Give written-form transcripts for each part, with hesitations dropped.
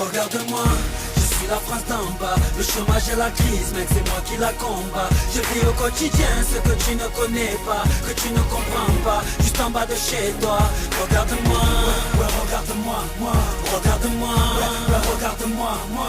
Regarde-moi, je suis la France d'en bas. Le chômage et la crise, mec, c'est moi qui la combat. Je vis au quotidien ce que tu ne connais pas, que tu ne comprends pas, juste en bas de chez toi. Regarde-moi, ouais, regarde-moi, moi. Regarde-moi, ouais, regarde-moi, moi.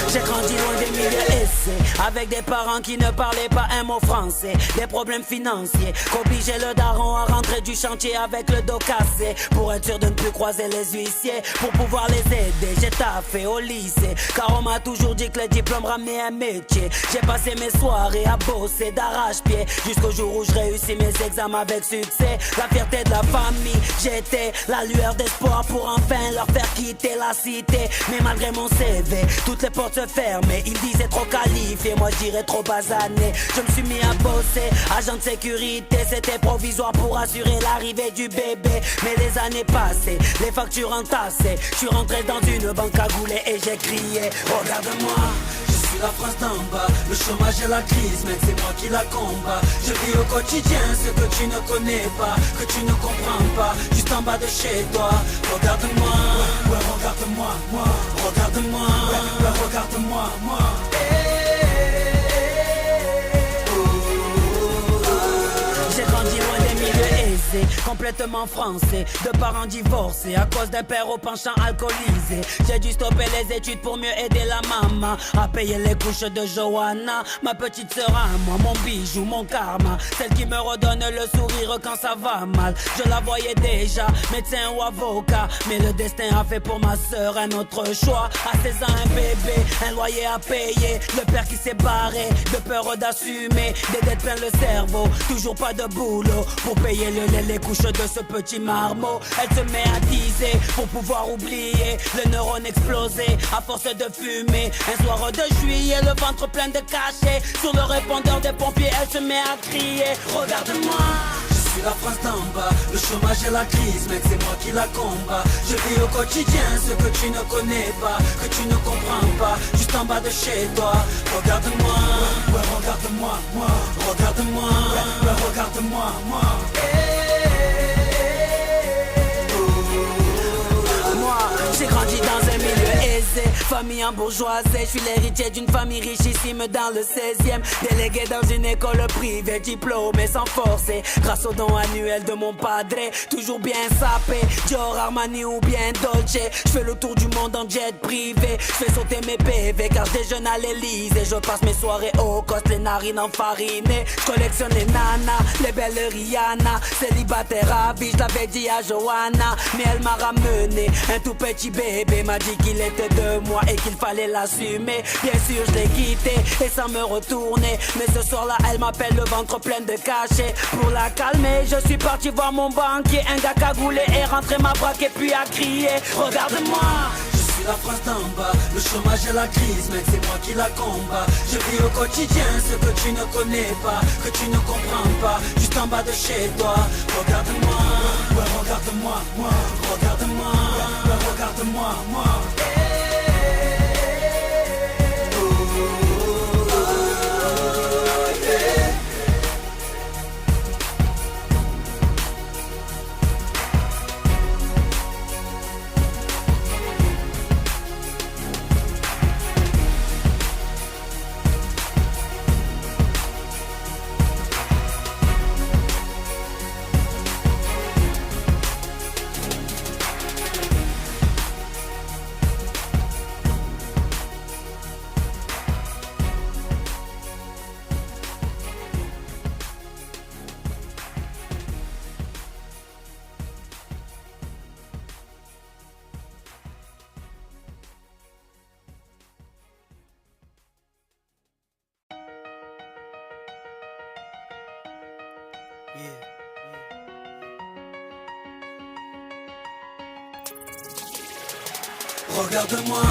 J'ai grandi loin des milieux aisés, avec des parents qui ne parlaient pas un mot français. Des problèmes financiers, qu'obligeaient le daron à rentrer du chantier avec le dos cassé. Pour être sûr de ne plus croiser les huissiers, pour pouvoir les aider, j'ai taffé au lycée. Car on m'a toujours dit que les diplômes ramenaient un métier. J'ai passé mes soirées à bosser d'arrache-pied, jusqu'au jour où je réussis mes examens avec succès. La fierté de la famille, j'étais la lueur d'espoir pour enfin leur faire quitter la cité. Mais malgré mon CV, toutes les portes se fermaient. Ils disaient trop qualifié, moi je dirais trop basané. Je me suis mis à bosser, agent de sécurité. C'était provisoire pour assurer l'arrivée du bébé. Mais les années passées, les factures entassées. Je suis rentré dans une banque à goulet et j'ai crié: regarde-moi, je suis la France d'en bas. Le chômage et la crise, mec, c'est moi qui la combat. Je vis au quotidien ce que tu ne connais pas, que tu ne comprends pas, juste en bas de chez toi. Regarde-moi, ouais, regarde-moi, moi. Regarde-moi, ouais, regarde-moi, moi. J'ai grandi loin des milieux aisés, complètement français, de parents divorcés à cause d'un père au penchant alcoolisé. J'ai dû stopper les études pour mieux aider la maman à payer les couches de Johanna, ma petite sœur à moi, mon bijou, mon karma, celle qui me redonne le sourire quand ça va mal. Je la voyais déjà, médecin ou avocat, mais le destin a fait pour ma sœur un autre choix. À 16 ans un bébé, un loyer à payer, le père qui s'est barré, de peur d'assumer, des dettes plein le cerveau, toujours pas de boulot pour payer le lait, les couches de ce petit marmot. Elle se met à teaser pour pouvoir oublier, le neurone explosé à force de fumer. Un soir de juillet, le ventre plein de cachets, sur le répondeur des pompiers, elle se met à crier: regarde-moi, je suis la France d'en bas. Le chômage et la crise, mec, c'est moi qui la combat. Je vis au quotidien ce que tu ne connais pas, que tu ne comprends pas, juste en bas de chez toi. Regarde-moi, ouais, regarde-moi, moi. Regarde-moi, ouais, regarde-moi, moi. J'ai grandi dans un milieu aisé, famille en bourgeoisie. Je suis l'héritier d'une famille richissime dans le 16e. Délégué dans une école privée, diplômé sans forcer, grâce aux dons annuels de mon padre. Toujours bien sapé, Dior, Armani ou bien Dolce. Je fais le tour du monde en jet privé. Je fais sauter mes PV car je déjeune à l'Elysée. Je passe mes soirées au coste, les narines enfarinées. Je collectionne les nanas, les belles Rihanna. Célibataire à vie, je l'avais dit à Johanna, mais elle m'a ramené un tout petit bébé, m'a dit qu'il était de moi et qu'il fallait l'assumer. Bien sûr je l'ai quitté et sans me retourner, mais ce soir-là elle m'appelle le ventre plein de cachets. Pour la calmer je suis parti voir mon banquier, un gars cagoulé et rentré ma braque et puis a crié: regarde-moi, je suis la France d'en bas. Le chômage et la crise, mec, c'est moi qui la combat. Je vis au quotidien ce que tu ne connais pas, que tu ne comprends pas, juste en bas de chez toi. Regarde-moi, ouais, regarde-moi, moi. Regarde-moi, ouais, regarde-moi, moi. Regarde-moi,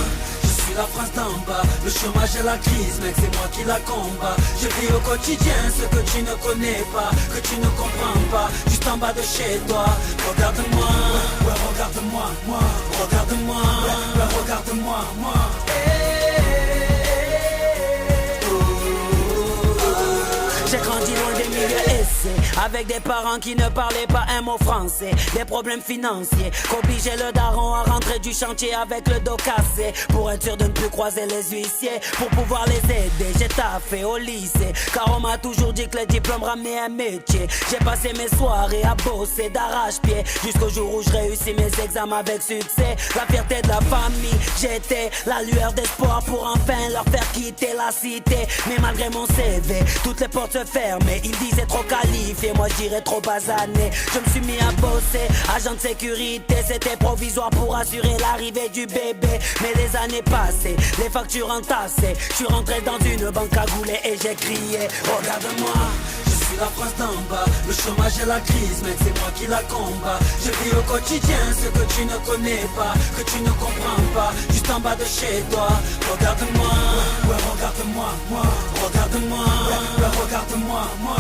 je suis la France d'en bas. Le chômage et la crise, mec, c'est moi qui la combat. Je vis au quotidien ce que tu ne connais pas, que tu ne comprends pas, juste en bas de chez toi. Regarde-moi, ouais, regarde-moi, moi. Regarde-moi, ouais, regarde-moi, moi. avec des parents qui ne parlaient pas un mot français. Des problèmes financiers qu'obligeaient le daron à rentrer du chantier avec le dos cassé. Pour être sûr de ne plus croiser les huissiers, pour pouvoir les aider, j'ai taffé au lycée. Car on m'a toujours dit que le diplôme ramenait un métier. J'ai passé mes soirées à bosser d'arrache-pied jusqu'au jour où je réussis mes examens avec succès. La fierté de la famille, j'étais la lueur d'espoir pour enfin leur faire quitter la cité. Mais malgré mon CV, toutes les portes se fermaient. Ils disaient trop qualifié, moi je dirais trop basané. Je me suis mis à bosser, agent de sécurité. C'était provisoire pour assurer l'arrivée du bébé. Mais les années passées, les factures entassées. Je suis rentré dans une banque cagoulée et j'ai crié: regarde-moi, je suis la France d'en bas. Le chômage et la crise, mec, c'est moi qui la combat. Je vis au quotidien ce que tu ne connais pas, que tu ne comprends pas, juste en bas de chez toi. Regarde-moi, ouais, regarde-moi, moi. Regarde-moi, ouais, regarde-moi, moi.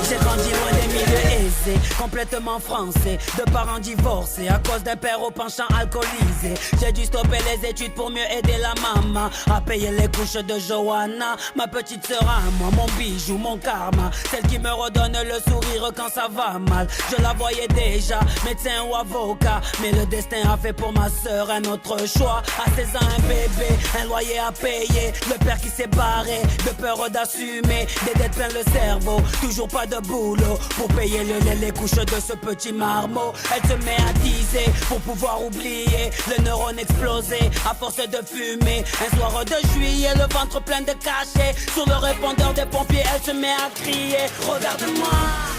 J'ai grandi loin des milieux aisés, complètement français, de parents divorcés à cause d'un père au penchant alcoolisé. J'ai dû stopper les études pour mieux aider la maman à payer les couches de Johanna, ma petite sœur à moi, mon bijou, mon karma, celle qui me redonne le sourire quand ça va mal. Je la voyais déjà, médecin ou avocat, mais le destin a fait pour ma sœur un autre choix. À 16 ans, un bébé, un loyer à payer, le père qui s'est barré, de peur d'assumer, des dettes plein le cerveau, toujours pas de boulot pour payer le lait, les couches de ce petit marmot. Elle se met à teaser pour pouvoir oublier, le neurone explosé à force de fumer. Un soir de juillet, le ventre plein de cachets, sur le répondeur des pompiers, elle se met à crier: regarde-moi,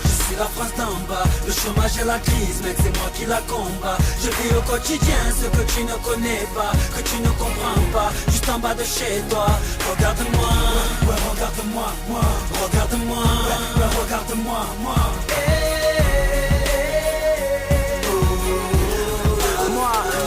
je suis la France d'en bas. Le chômage et la crise, mec, c'est moi qui la combat. Je vis au quotidien ce que tu ne connais pas, que tu ne comprends pas, juste en bas de chez toi. Regarde-moi, ouais, regarde-moi, moi. Regarde-moi, ouais, regarde-moi, moi.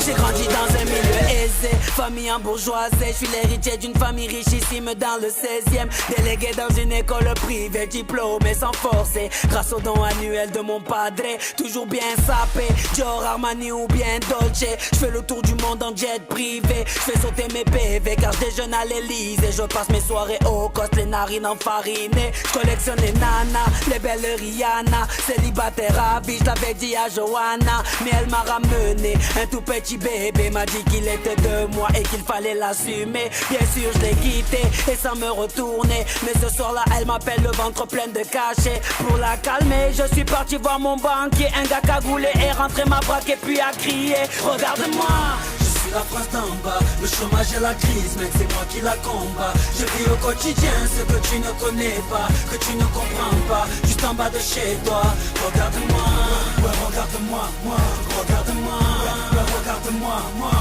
J'ai grandi dans un milieu aisé, famille en bourgeoisie. Je suis l'héritier d'une famille richissime dans le 16e. Délégué dans une école privée, diplômé sans forcer, grâce aux dons annuels de mon padre. Toujours bien sapé, Dior, Armani ou bien Dolce. Je fais le tour du monde en jet privé. Je fais sauter mes PV car je déjeune à l'Elysée. Je passe mes soirées au coste, les narines enfarinées. Je collectionne les nanas, les belles Rihanna. Célibataire à vie, je l'avais dit à Johanna, mais elle m'a ramené un tout petit bébé, m'a dit qu'il était de moi et qu'il fallait l'assumer. Bien sûr je l'ai quitté et sans me retourner, mais ce soir-là elle m'appelle le ventre plein de cachets. Pour la calmer je suis parti voir mon banquier, un gars cagoulé est rentré m'a braqué puis a crié: regarde-moi, je suis la France d'en bas. Le chômage et la crise, mec, c'est moi qui la combat. Je vis au quotidien ce que tu ne connais pas, que tu ne comprends pas, juste en bas de chez toi. Regarde-moi, ouais, regarde-moi, moi. Regarde-moi, ouais, regarde-moi, moi.